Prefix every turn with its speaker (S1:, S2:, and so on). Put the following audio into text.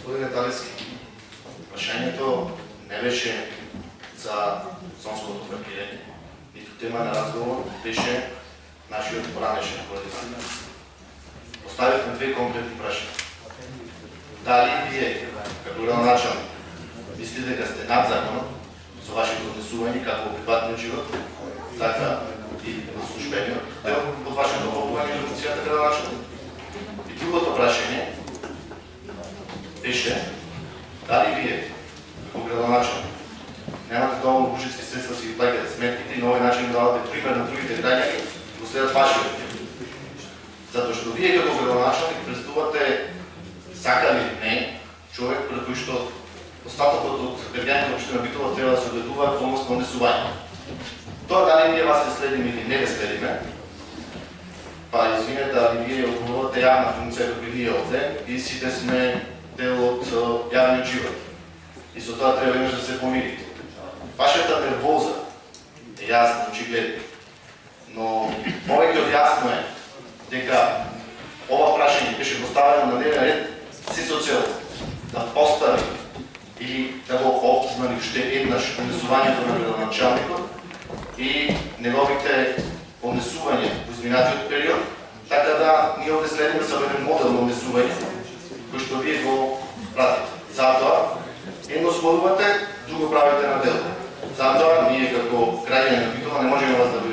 S1: Господин Талевски, прашањето не беше за зонското паркирање, ниту тема на разговор беше нашиот поранешен координатор. Поставивме две конкретни прашања. Дали вие, како градоначалник, мислите дека сте над законот со вашето однесување како во приватниот живот, така и во службениот дел од вашето обувание на функцијата градоначалник? И другото прашање беше дали вие, како градоначалник, немате доволно бюджетски средства да си ги плаќате сметките и на овој начин давате пример на другите граѓани да следат вашиот пат. Затоа што вие како градоначалник представувате, сакали или не, човек пред кој што остатокот од граѓаните на општина Битола треба да се одгледуваат во однос на однесување. Тоа дали ние вас не следиме или не следиме, па извинете, али вие одговорувате јавна функција како и ние овде и сите сме дел од јавниот живот. И со тоа треба имаш да се помирите. Вашата нервоза е јасна, очигледна, но повеќе од јасно е дека ова прашање беше поставено на дневен ред си со цел да постави или да го обзнани уште еднаш однесувањето на градоначалникот и неговите однесувања во изминатиот период, така да ние овде следиме со еден модел на однесување кој што вие го пратите. Затоа едно зборувате, друго правите на дело. Затоа ние како граѓани на Битола не можеме да вас да